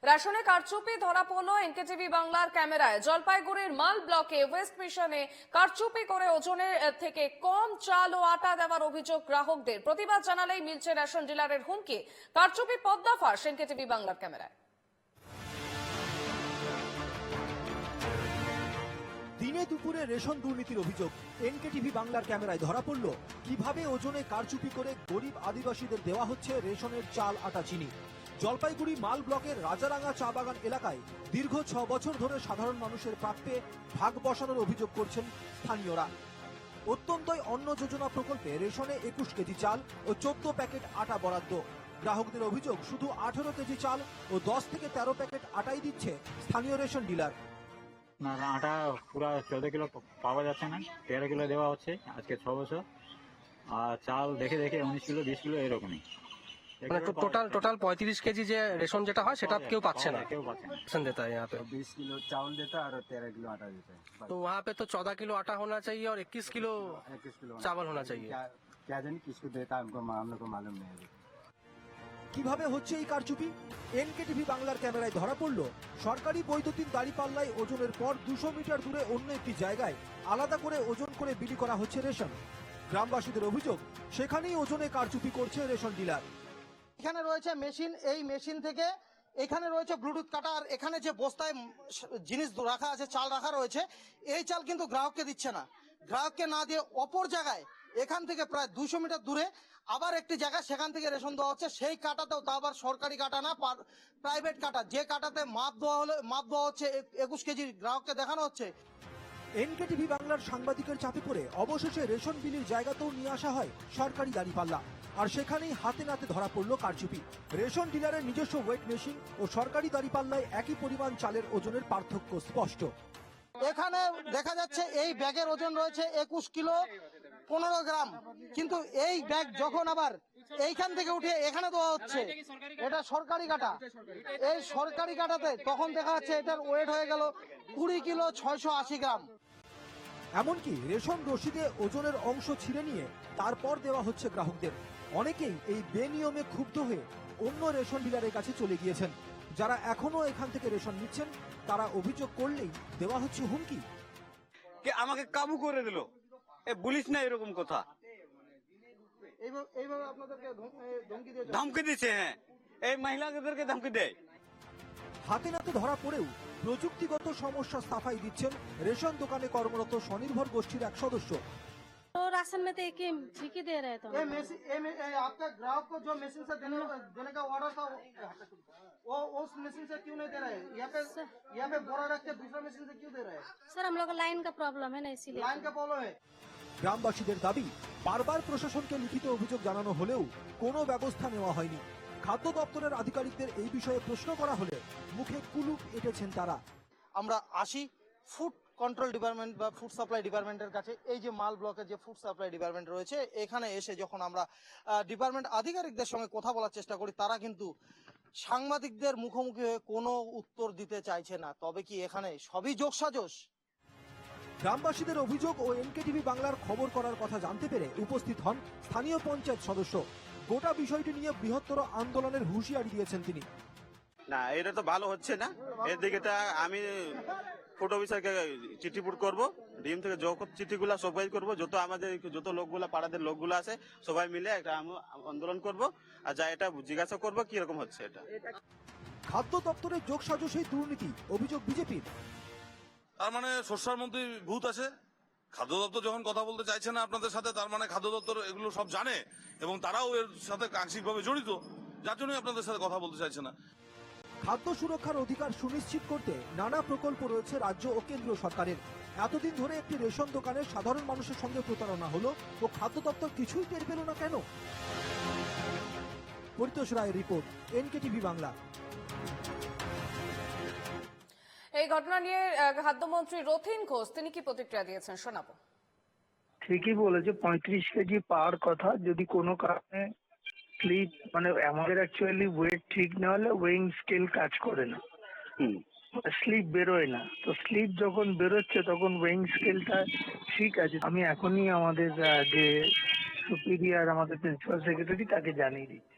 রেশনে কারচুপি ধরা পড়লো এনকেটিভি বাংলার ক্যামেরায়। জলপাইগুড়ির মাল ব্লকে ওয়েস্ট মিশনে কারচুপি করে ওজনের থেকে কম চাল ও আটা দেওয়ার অভিযোগ গ্রাহকদের। প্রতিবাদ জানালেই মিলছে রেশন ডিলারের হুমকি। কারচুপি পর্দাফাঁস এনকেটিভি বাংলার ক্যামেরায়। দিনে দুপুরে রেশন দুর্নীতির অভিযোগ এনকেটিভি বাংলার ক্যামেরায় ধরা পড়ল কিভাবে ওজনে কারচুপি করে গরিব আদিবাসীদের দেওয়া হচ্ছে রেশনের চাল, আটা, চিনি। জলপাইগুড়ি মাল ব্লকের রাজারাঙ্গা চা বাগান এলাকায় দীর্ঘ 6 বছর ধরে সাধারণ মানুষের প্রাপ্যে ভাগ বসানোর অভিযোগ করছেন স্থানীয়রা। অত্যন্তই অন্ন যোজনা প্রকল্পে রেশনে 21 কেজি চাল ও 14 প্যাকেট আটা বরাদ্দ। গ্রাহকদের অভিযোগ শুধু 18 কেজি চাল ও 10 থেকে 13 প্যাকেট আটাই দিচ্ছে স্থানীয় রেশন ডিলার। না, আটা পুরো 14 কিলো পাওয়া যাচ্ছে না, 13 কিলো দেওয়া হচ্ছে আজকে 6 বছর। আর চাল দেখে 19 কিলো 20 কিলো এরকমই। মানে টোটাল 35 केजी যে রেশন যেটা হয় সেটা কেউ পাচ্ছে না। কেউ পাচ্ছে না। रेशन देता है यहाँ पे 20 किलो चावल देता है और 13 किलो आटा देता है। तो वहाँ पे तो 14 किलो आटा होना चाहिए और 21 किलो 21 किलो चावल होना चाहिए। क्या जाने किसको देता है, हम लोग को मालूम नहीं है। কিভাবে হচ্ছে এই কারচুপি? এনকেটিভি বাংলার ক্যামেরায় ধরা পড়ল সরকারি বৈদ্যুতিন দাঁড়িপাল্লায় ওজনের পর 200 মিটার দূরে অন্য একটি জায়গায় আলাদা করে ওজন করে বিলি করা হচ্ছে রেশন। গ্রামবাসীদের অভিযোগ সেখানেই ওজনে কারচুপি করছে রেশন ডিলার। এখানে রয়েছে মেশিন, এই মেশিন থেকে এখানে রয়েছে ব্লুটুথ কাটা, আর এখানে যে বস্তায় জিনিস রাখা আছে, চাল রাখা রয়েছে, এই চাল কিন্তু গ্রাহককে দিচ্ছে না। গ্রাহককে না দিয়ে অপর জায়গায় এখান থেকে প্রায় 200 মিটার দূরে আবার একটি জায়গায় সেখান থেকে রেশন দেওয়া হচ্ছে। সেই কাটাতেও তা আবার সরকারি কাটা না, প্রাইভেট কাটা, যে কাটাতে মাপ দেওয়া হচ্ছে 21 কেজি গ্রাহককে দেখানো হচ্ছে। এনকেটিভি বাংলার সাংবাদিকের চাপে পড়ে অবশেষে রেশন বিলির জায়গাতেও নিয়ে আসা হয় সরকারি দাঁড়িপাল্লা, আর সেখানেই হাতে নাতে ধরা পড়ল কারচুপি। রেশন ডিলারের নিজস্ব ওয়েট মেশিন ও সরকারি দাঁড়িপাল্লায় একই পরিমাণ চালের ওজনের পার্থক্য স্পষ্ট। এখানে দেখা যাচ্ছে এই ব্যাগের ওজন রয়েছে 21 কিলো 15 গ্রাম, কিন্তু এই ব্যাগ যখন আবার এইখান থেকে উঠে এখানে দেওয়া হচ্ছে, এটা সরকারি কাটা। এই সরকারি কাটাতে তখন দেখা যাচ্ছে এটার ওয়েট হয়ে গেল 20 কিলো 680 গ্রাম। এমনকি রেশন রসিদে ওজনের অংশ ছিঁড়ে নিয়ে তারপর দেওয়া হচ্ছে গ্রাহকদের। অনেকেই এই বেনিয়মে ক্ষুব্ধ হয়ে অন্য রেশন ডিলারের কাছে চলে গিয়েছেন। যারা এখনো এখান থেকে রেশন নিচ্ছেন তারা অভিযোগ করলেই দেওয়া হচ্ছে হুমকি। আমাকে কাবু করে দিল, বলিস না এরকম কথা, এইভাবে আপনাদেরকে ধমকি দিচ্ছে। হ্যাঁ, এই মহিলাদেরকে ধমকি দেয়। হাতে নাতে ধরা পড়েও প্রযুক্তিগত সমস্যা সাফাই দিচ্ছেন রেশন দোকানে কর্মরত স্বনির্ভর গোষ্ঠীর এক সদস্য। तो राशन में तो एक ही ठीक ही दे रहे थे। आपका ग्राहक को जो मशीन से देने का ऑर्डर था वो उस मशीन से क्यों नहीं दे रहे? यहाँ पे बोरा रख के दूसरा मशीन से क्यों दे रहे हैं? सर हम लोग का लाइन का प्रॉब्लम है ना, इसीलिए लाइन का प्रॉब्लम है। গ্রামবাসীদের দাবি, বারবার প্রশাসনকে লিখিত অভিযোগ জানানো হলেও কোনো ব্যবস্থা নেওয়া হয়নি। খাদ্য দপ্তরের আধিকারিকদের এই বিষয়ে প্রশ্ন করা হলে মুখে কুলুপ এঁটেছেন তারা। আমরা আসি ফুড কন্ট্রোল ডিপার্টমেন্ট বা ফুড সাপ্লাই ডিপার্টমেন্টের কাছে। এই যে মাল ব্লকের যে ফুড সাপ্লাই ডিপার্টমেন্ট রয়েছে, এখানে এসে যখন আমরা ডিপার্টমেন্ট আধিকারিকদের সঙ্গে কথা বলার চেষ্টা করি, তারা কিন্তু সাংবাদিকদের মুখোমুখি হয়ে কোনো উত্তর দিতে চাইছে না। তবে কি এখানে সবই যোগসাজশ? গ্রামবাসীদের অভিযোগ ও এনকেটিভি বাংলার খবর করার কথা জানতে পেরে উপস্থিত হন স্থানীয় পঞ্চায়েত সদস্য। গোটা বিষয়টি নিয়ে বৃহত্তর আন্দোলনের হুঁশিয়ারি দিয়েছেন তিনি। না, এটা তো ভালো হচ্ছে না। এর দিকে আমি ফুড অফিসারকে চিঠি পুট করবো, ডিএম থেকে যত চিঠিগুলা সবাই করবো, যত লোকগুলা পাড়াদের লোকগুলো আছে সবাই মিলে একটা আন্দোলন করব, আর যা এটা জিজ্ঞাসা করবো কিরকম হচ্ছে এটা। খাদ্য দপ্তরের যোগসাজশেই দুর্নীতি অভিযোগ বিজেপির। তার মানে শস্যের মন্ত্রী ভূত আছে। খাদ্য দপ্তর যখন কথা বলতে চাইছে না আপনাদের সাথে, তার মানে খাদ্য দপ্তর এগুলো সব জানে এবং তারাও এর সাথে আংশিকভাবে জড়িত, যার জন্যই আপনাদের সাথে কথা বলতে চাইছে না। খাদ্য সুরক্ষার অধিকার সুনিশ্চিত করতে নানা প্রকল্প রয়েছে রাজ্য ও কেন্দ্রীয় সরকারের। এতদিন ধরে একটি রেশন দোকানে সাধারণ মানুষের সঙ্গে প্রতারণা হলো ও খাদ্য দপ্তর কিছুই টের পেল না কেন? পরিতোষ রায়ের রিপোর্ট, এনকেটিভি বাংলা। এই ঘটনা নিয়ে খাদ্যমন্ত্রী রথীন ঘোষ তিনি কি প্রতিক্রিয়া দিয়েছেন শোনাবো। ঠিকই বলেছে, 35 কেজি পাওয়ার কথা। যদি কোনো কারণে স্লিপ, মানে আমাদের অ্যাকচুয়ালি ওয়েট ঠিক না হলে ওয়েইং স্কেল কাজ করে না, স্লিপ বেরোয় না। তো স্লিপ যখন বেরোচ্ছে তখন ওয়েইং স্কেলটা ঠিক আছে। আমি এখনই আমাদের যে সুপিরিয়ার, আমাদের প্রিন্সিপাল সেক্রেটারি, তাকে জানিয়ে দিচ্ছি।